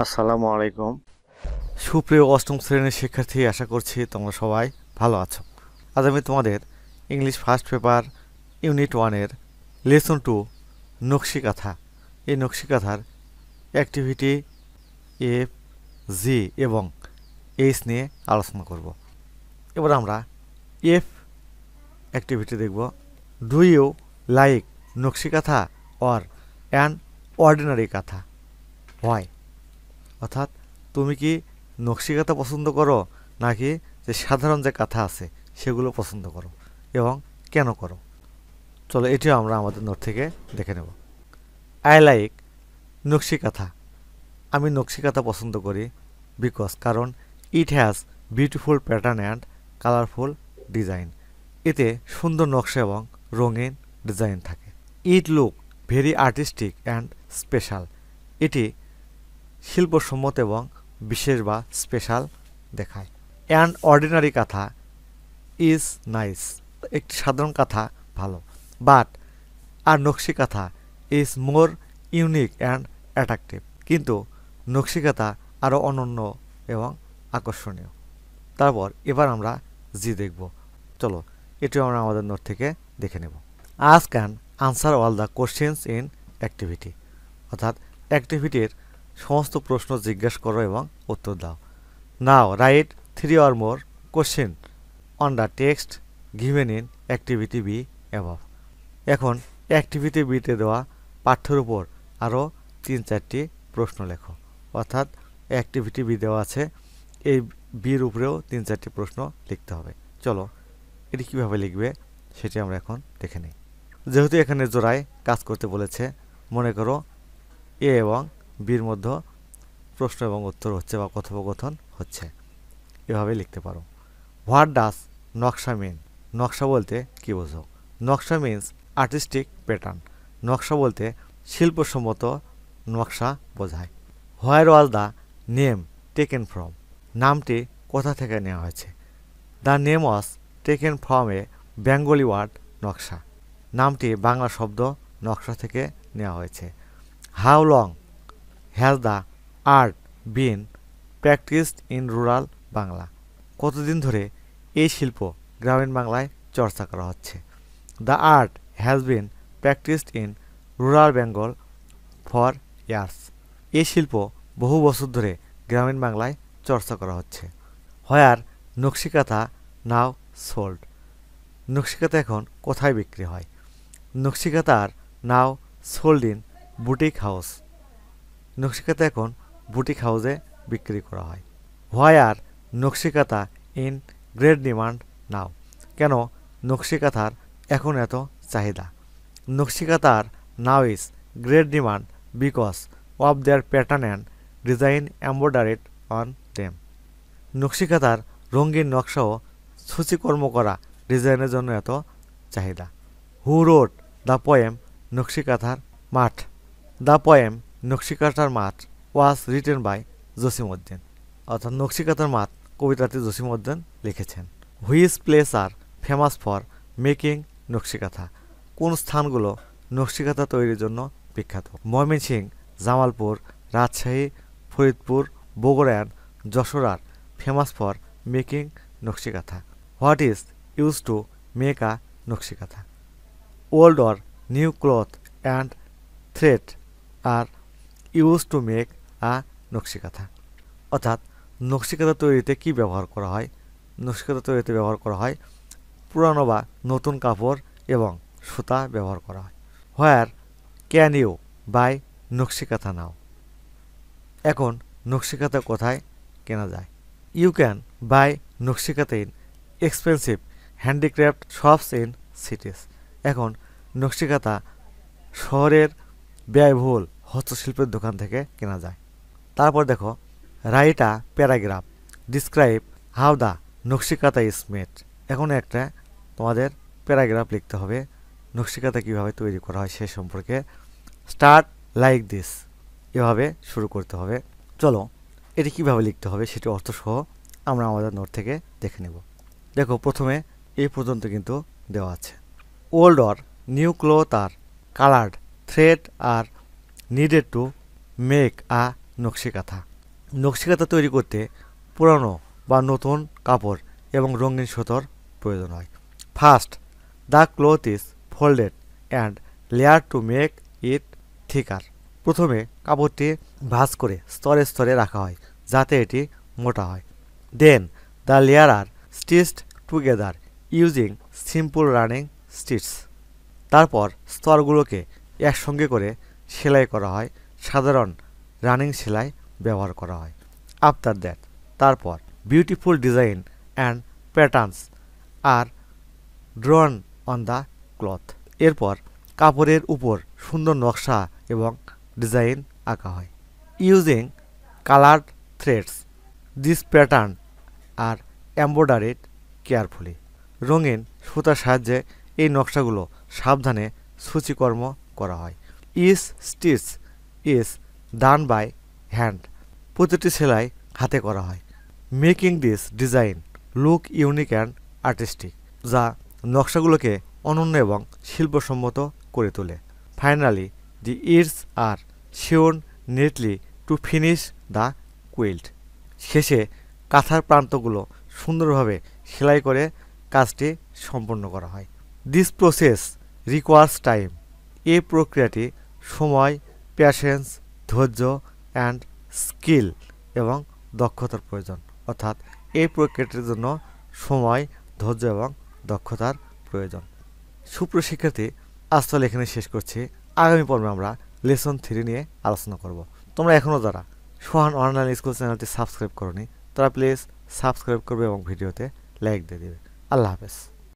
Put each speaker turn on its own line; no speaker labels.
আসসালামু আলাইকুম। সুপ্রিয় অষ্টম শ্রেণীর শিক্ষার্থী, আশা করছি তোমরা সবাই ভালো আছো। আজ আমি তোমাদের ইংলিশ ফার্স্ট পেপার ইউনিট 1-এর লেসন 2 নকশিকাথা, এই নকশিকাথার অ্যাক্টিভিটি এফ, জি এবং এইচ নিয়ে আলোচনা করব। এবার আমরা এফ অ্যাক্টিভিটি দেখব। Do you like nakshi kantha or an ordinary kantha? হয়, অর্থাৎ তুমি কি নকশিকাথা পছন্দ করো নাকি যে সাধারণ যে কাঁথা আছে সেগুলো পছন্দ করো এবং কেন করো? চলো এটিও আমরা আমাদের নোট থেকে দেখে নেব। I like nakshi kantha. আমি নকশিকাথা পছন্দ করি কারণ it has beautiful pattern and colourful design. এতে সুন্দর নকশা এবং রঙিন ডিজাইন থাকে। ইট look very artistic and special. এটি শিল্পসম্মত এবং বিশেষ বা স্পেশাল দেখায়। অ্যান অর্ডিনারি কাঁথা ইজ নাইস। একটি সাধারণ কাঁথা ভালো, বাট আর নকশি কাঁথা is more unique and attractive. কিন্তু নকশি কাঁথা আরও অনন্য এবং আকর্ষণীয়। তারপর এবার আমরা জি দেখব। চলো এটিও আমরা আমাদের নোট থেকে দেখে নেব। Ask can answer all the questions in activity, অর্থাৎ অ্যাক্টিভিটির সমস্ত প্রশ্ন জিজ্ঞাসা করো এবং উত্তর দাও। Now write 3 or more question on the text given in activity B above. এখন অ্যাক্টিভিটি বিতে দেওয়া পাঠ্যের উপর আরও 3-4টি প্রশ্ন লেখো, অর্থাৎ অ্যাক্টিভিটি বি দেওয়া আছে, এই বির উপরেও 3-4টি প্রশ্ন লিখতে হবে। চলো এটি কীভাবে লিখবে সেটি আমরা এখন দেখে নিই। যেহেতু এখানে জোড়ায় কাজ করতে বলেছে, মনে করো এ এবং বির মধ্যে প্রশ্ন এবং উত্তর হচ্ছে বা কথোপকথন হচ্ছে, এভাবে লিখতে পারো। হোয়াট ডাস নকশা মিন? নকশা বলতে কি বোঝো? নকশা মিন্স আর্টিস্টিক প্যাটার্ন। নকশা বলতে শিল্পসম্মত নকশা বোঝায়। Where was the name taken from? নামটি কোথা থেকে নেওয়া হয়েছে? The name was taken from a Bengali word naksha. নামটি বাংলা শব্দ নকশা থেকে নেওয়া হয়েছে। How long has the art been practised in rural Bangla? কতদিন ধরে এই শিল্প গ্রামীণ বাংলায় চর্চা করা হচ্ছে? The art has been practised in rural Bengal for years. এই শিল্প বহু বছর ধরে গ্রামীণ বাংলায় চর্চা করা হচ্ছে। Where nakshi kantha now sold? নকশিকাথা এখন কোথায় বিক্রি হয়? নকশিকাথার now sold in boutique house. নকশিকাথা এখন বুটিক হাউসে বিক্রি করা হয়। Why are nakshi kantha in great demand now? কেন নকশিকাথার এখন এত চাহিদা? নকশিকাথার now is great demand because of their pattern and design embroidered on them. নকশিকাথার রঙিন নকশা ও সূচিকর্ম করা ডিজাইনের জন্য এত চাহিদা। হু রোড দ্য পোয়েম নকশিকাথার মাঠ? দ্য পোয়েম নকশিকাথার মাঠ ওয়াজ রিটেন বাই জসিমউদ্দিন। অর্থাৎ নকশিকাথার মাঠ কবিতাটি জসিমউদ্দিন লিখেছেন। Which place are famous for making nakshi kantha? কোন স্থানগুলো নকশিকাথা তৈরির জন্য বিখ্যাত? Mymensingh, Jamalpur, Rajshahi, Faridpur, Bogura and Jessore are famous for making nakshi kantha. What is use to make a nakshi kantha? Old or new cloth and thread are use to make a nakshi kantha. অর্থাৎ নকশিকাথা তৈরিতে কি ব্যবহার করা হয়? নকশিকাথা তৈরিতে ব্যবহার করা হয় পুরানো বা নতুন কাপড় এবং সুতা ব্যবহার করা হয়। Where can you buy nakshi kantha now? এখন নকশিকাথা কোথায় কেনা যায়? You can buy nakshi kantha in expensive handicraft shops in cities. এখন নকশিকাথা শহরের ব্যয়বহুল হস্তশিল্পের দোকান থেকে কেনা যায়। তারপর দেখো, write a paragraph describe how the nakshi kantha is made. এখন একটা তোমাদের প্যারাগ্রাফ লিখতে হবে নকশিকাথা কীভাবে তৈরি করা হয় সে সম্পর্কে। স্টার্ট লাইক দিস, এভাবে শুরু করতে হবে। চলো এটি কীভাবে লিখতে হবে সেটি অর্থসহ আমরা আমাদের নোট থেকে দেখে নেব। দেখো প্রথমে এই পর্যন্ত কিন্তু দেওয়া আছে। Old or new cloth are coloured thread are needed to make a nakshi kantha. নকশি কাঁথা তৈরি করতে পুরানো বা নতুন কাপড় এবং রঙিন সুতোর প্রয়োজন হয়। First, the cloth is folded and layer to make it থিকার। প্রথমে কাপড়টি ভাঁজ করে স্তরে স্তরে রাখা হয় যাতে এটি মোটা হয়। Then the layer are stitched together using simple running stitch. তারপর স্তরগুলোকে একসঙ্গে করে সেলাই করা হয়, সাধারণ রানিং সেলাই ব্যবহার করা হয়। আফটার দ্যাট, তারপর beautiful design and patterns are drawn on the cloth. এরপর কাপড়ের উপর সুন্দর নকশা এবং ডিজাইন আঁকা হয়। Using coloured threads, this pattern are embroidered carefully. রঙিন সুতার সাহায্যে এই নকশাগুলো সাবধানে সূচিকর্ম করা হয়। Each stitch is done by hand. প্রতিটি সেলাই হাতে করা হয়। Making this design look unique and artistic, যা নকশাগুলোকে অনন্য এবং শিল্পসম্মত করে তোলে। Finally the ইডস R sewn neatly to finish the quilt. শেষে কাঁথার প্রান্তগুলো সুন্দরভাবে সেলাই করে কাজটি সম্পন্ন করা হয়। This process requires time. এই প্রক্রিয়াটি সময়, প্যাশেন্স, ধৈর্য অ্যান্ড স্কিল এবং দক্ষতার প্রয়োজন। অর্থাৎ এই প্রক্রিয়াটির জন্য সময়, ধৈর্য এবং দক্ষতার প্রয়োজন। সুপ্রিয় শিক্ষার্থী, আজ তাহলে এখানে শেষ করছি। আগামী পর্বে আমরা লেসন 3 নিয়ে আলোচনা করব। তোমরা এখনও যারা সোহান অনলাইন স্কুল চ্যানেলটি সাবস্ক্রাইব করোনি তারা প্লিজ সাবস্ক্রাইব করবে এবং ভিডিওতে লাইক দিয়ে দেবে। আল্লাহ হাফেজ।